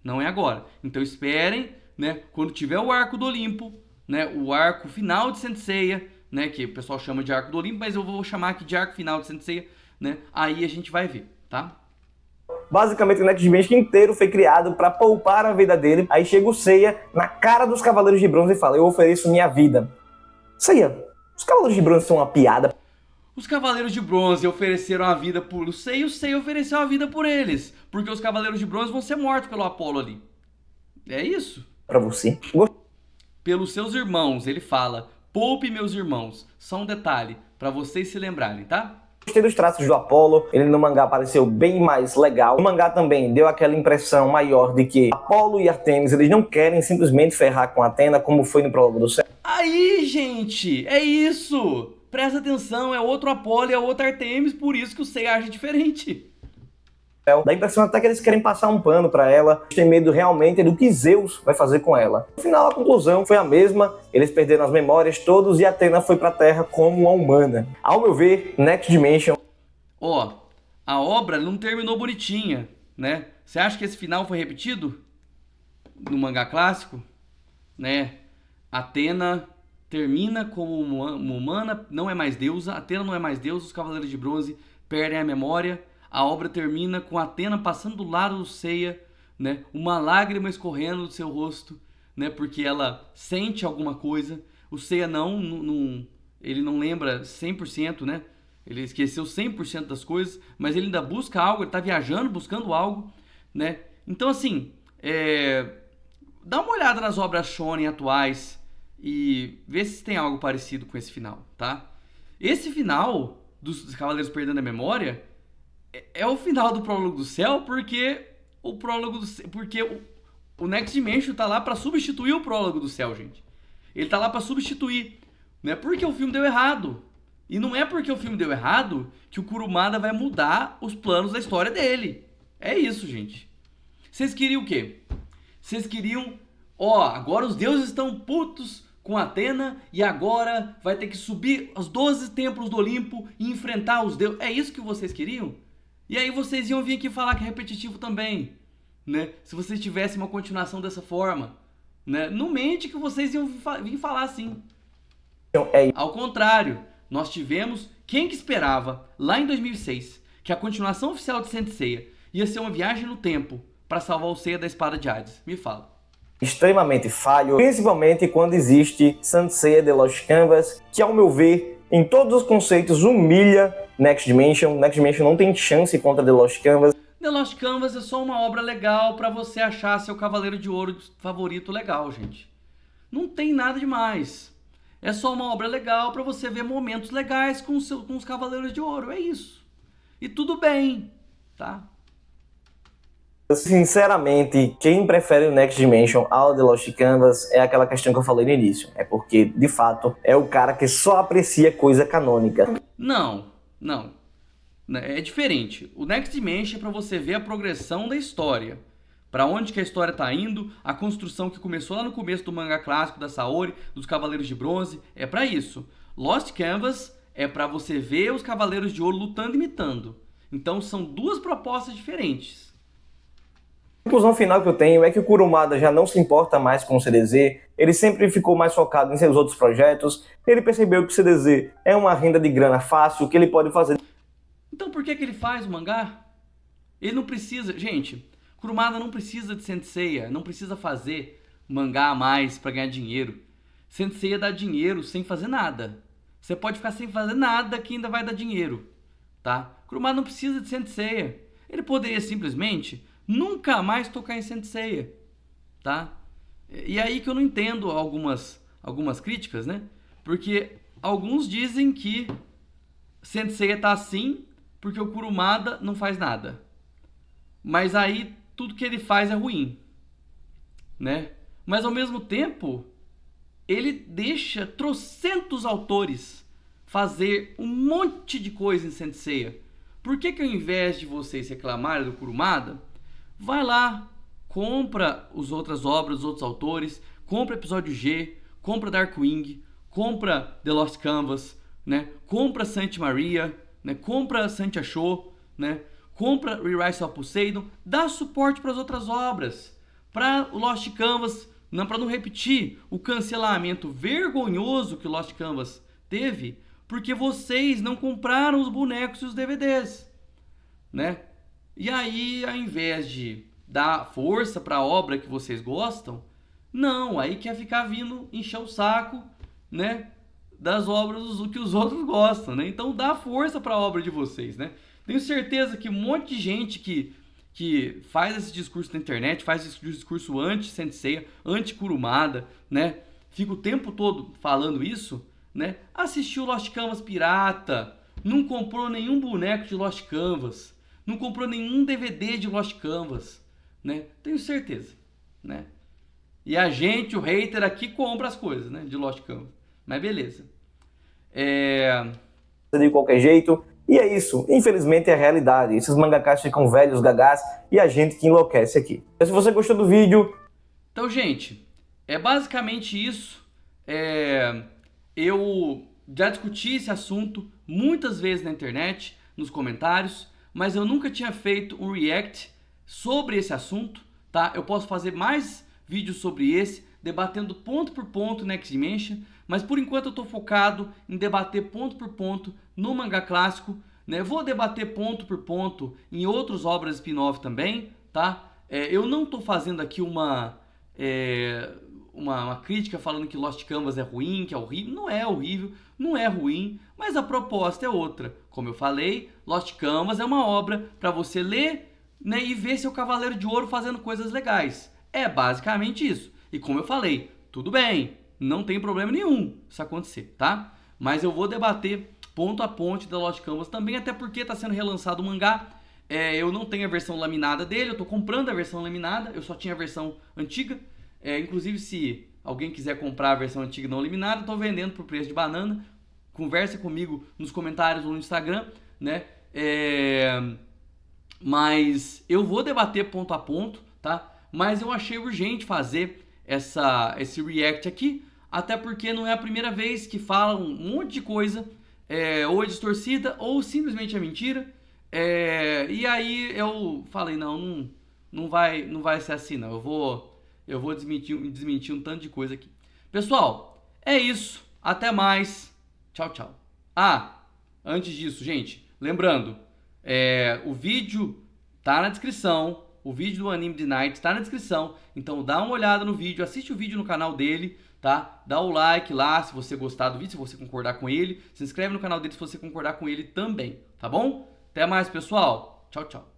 Não é agora. Então esperem, né, quando tiver o arco do Olimpo, né, o arco final de Saint Seiya, né, que o pessoal chama de arco do Olimpo, mas eu vou chamar aqui de arco final de Saint Seiya, né? Aí a gente vai ver, tá? Basicamente o Next Dimension inteiro foi criado para poupar a vida dele. Aí chega o Seiya na cara dos Cavaleiros de Bronze e fala: eu ofereço minha vida. Seiya, os Cavaleiros de Bronze são uma piada. Os Cavaleiros de Bronze ofereceram a vida por Seiya e o Seiya ofereceu a vida por eles. Porque os Cavaleiros de Bronze vão ser mortos pelo Apolo ali. É isso. Pra você. Pelos seus irmãos, ele fala: poupe meus irmãos. Só um detalhe, pra vocês se lembrarem, tá? Gostei dos traços do Apolo, ele no mangá pareceu bem mais legal. No mangá também deu aquela impressão maior de que Apolo e Artemis, eles não querem simplesmente ferrar com Athena, como foi no prólogo do céu. Aí, gente, é isso! Presta atenção, é outro Apolo e é outro Artemis, por isso que o Seiya age diferente. Dá a impressão até que eles querem passar um pano pra ela, tem medo realmente do que Zeus vai fazer com ela. No final, a conclusão foi a mesma, eles perderam as memórias todos e Athena foi pra Terra como uma humana. Ao meu ver, Next Dimension... Ó, a obra não terminou bonitinha, né? Você acha que esse final foi repetido no mangá clássico? Né? Athena termina como uma humana, não é mais deusa, Athena não é mais deusa, os Cavaleiros de Bronze perdem a memória. A obra termina com Athena passando do lado do Seiya, né? Uma lágrima escorrendo do seu rosto, né? Porque ela sente alguma coisa. O Seiya ele não lembra 100%, né? Ele esqueceu 100% das coisas, mas ele ainda busca algo, ele tá viajando, buscando algo, né? Então, assim, dá uma olhada nas obras shonen atuais e vê se tem algo parecido com esse final, tá? Esse final dos Cavaleiros perdendo a memória é o final do Prólogo do Céu, porque o Next Dimension tá lá pra substituir o Prólogo do Céu, gente. Ele tá lá pra substituir, né? Porque o filme deu errado. E não é porque o filme deu errado que o Kurumada vai mudar os planos da história dele. É isso, gente. Vocês queriam o quê? Vocês queriam, agora os deuses estão putos com Athena e agora vai ter que subir os 12 templos do Olimpo e enfrentar os deuses. É isso que vocês queriam? E aí vocês iam vir aqui falar que é repetitivo também, né? Se vocês tivessem uma continuação dessa forma, né? Não mente que vocês iam vir falar assim. Ao contrário, nós tivemos... Quem que esperava, lá em 2006, que a continuação oficial de Saint Seiya ia ser uma viagem no tempo para salvar o Seiya da espada de Hades? Me fala. Extremamente falho, principalmente quando existe Saint Seiya The Lost Canvas, que ao meu ver, em todos os conceitos, humilha Next Dimension. Next Dimension não tem chance contra The Lost Canvas. The Lost Canvas é só uma obra legal para você achar seu Cavaleiro de Ouro favorito legal, gente. Não tem nada demais. É só uma obra legal para você ver momentos legais com os Cavaleiros de Ouro, é isso. E tudo bem, tá? Sinceramente, quem prefere o Next Dimension ao The Lost Canvas é aquela questão que eu falei no início. É porque, de fato, é o cara que só aprecia coisa canônica. Não. É diferente. O Next Dimension é para você ver a progressão da história. Para onde que a história tá indo, a construção que começou lá no começo do mangá clássico da Saori, dos Cavaleiros de Bronze, é para isso. Lost Canvas é para você ver os Cavaleiros de Ouro lutando e imitando. Então são duas propostas diferentes. A conclusão final que eu tenho é que o Kurumada já não se importa mais com o CDZ, ele sempre ficou mais focado em seus outros projetos, ele percebeu que o CDZ é uma renda de grana fácil, que ele pode fazer. Então por que ele faz o mangá? Ele não precisa... Gente, Kurumada não precisa de Saint Seiya, não precisa fazer mangá a mais para ganhar dinheiro. Saint Seiya dá dinheiro sem fazer nada. Você pode ficar sem fazer nada que ainda vai dar dinheiro, tá? Kurumada não precisa de Saint Seiya. Ele poderia simplesmente... nunca mais tocar em Saint Seiya, tá? E aí que eu não entendo algumas críticas, né? Porque alguns dizem que Saint Seiya tá assim porque o Kurumada não faz nada. Mas aí tudo que ele faz é ruim, né? Mas ao mesmo tempo, ele deixa trocentos autores fazer um monte de coisa em Saint Seiya. Por que ao invés de vocês reclamarem do Kurumada, vai lá, compra as outras obras, os outros autores, compra Episódio G, compra Darkwing, compra The Lost Canvas, né? Compra Saint Maria, né? Compra Saint Achou, né? Compra Re-Rise of Poseidon, dá suporte para as outras obras. para o Lost Canvas, para não repetir o cancelamento vergonhoso que o Lost Canvas teve, porque vocês não compraram os bonecos e os DVDs, né? E aí, ao invés de dar força para a obra que vocês gostam, não, aí quer ficar vindo encher o saco, né, das obras que os outros gostam, né? Então dá força para a obra de vocês, né? Tenho certeza que um monte de gente que faz esse discurso na internet, faz esse discurso anti-Senseiya, anti-Kurumada, né? Fica o tempo todo falando isso, né? Assistiu Lost Canvas pirata, não comprou nenhum boneco de Lost Canvas, não comprou nenhum DVD de Lost Canvas, né? Tenho certeza, né? E a gente, o hater aqui, compra as coisas, né? De Lost Canvas. Mas beleza. De qualquer jeito. E é isso. Infelizmente é a realidade. Esses mangakas ficam velhos, gagás, e a gente que enlouquece aqui. Então, se você gostou do vídeo... Então, gente, é basicamente isso. Eu já discuti esse assunto muitas vezes na internet, nos comentários, mas eu nunca tinha feito um react sobre esse assunto, tá? Eu posso fazer mais vídeos sobre esse, debatendo ponto por ponto Next Dimension, mas por enquanto eu estou focado em debater ponto por ponto no mangá clássico, né? Vou debater ponto por ponto em outras obras spin-off também, tá? Eu não estou fazendo aqui uma crítica falando que Lost Canvas é ruim, que é horrível. Não é horrível, não é ruim, mas a proposta é outra. Como eu falei, Lost Canvas é uma obra para você ler, né, e ver seu Cavaleiro de Ouro fazendo coisas legais. É basicamente isso. E como eu falei, tudo bem, não tem problema nenhum isso acontecer, tá? Mas eu vou debater ponto a ponto da Lost Canvas também, até porque está sendo relançado o mangá. Eu não tenho a versão laminada dele, eu estou comprando a versão laminada, eu só tinha a versão antiga. Inclusive, se alguém quiser comprar a versão antiga não laminada, estou vendendo por preço de banana. Conversa comigo nos comentários ou no Instagram, né? Mas eu vou debater ponto a ponto, tá? Mas eu achei urgente fazer esse react aqui, até porque não é a primeira vez que falam um monte de coisa, ou é distorcida ou simplesmente é mentira. E aí eu falei, não vai ser assim não, eu vou desmentir um tanto de coisa aqui. Pessoal, é isso, até mais, tchau, tchau. Antes disso, gente, lembrando, o vídeo tá na descrição, o vídeo do Anime de Night tá na descrição, então dá uma olhada no vídeo, assiste o vídeo no canal dele, tá? Dá o like lá se você gostar do vídeo, se você concordar com ele, se inscreve no canal dele se você concordar com ele também, tá bom? Até mais, pessoal. Tchau, tchau.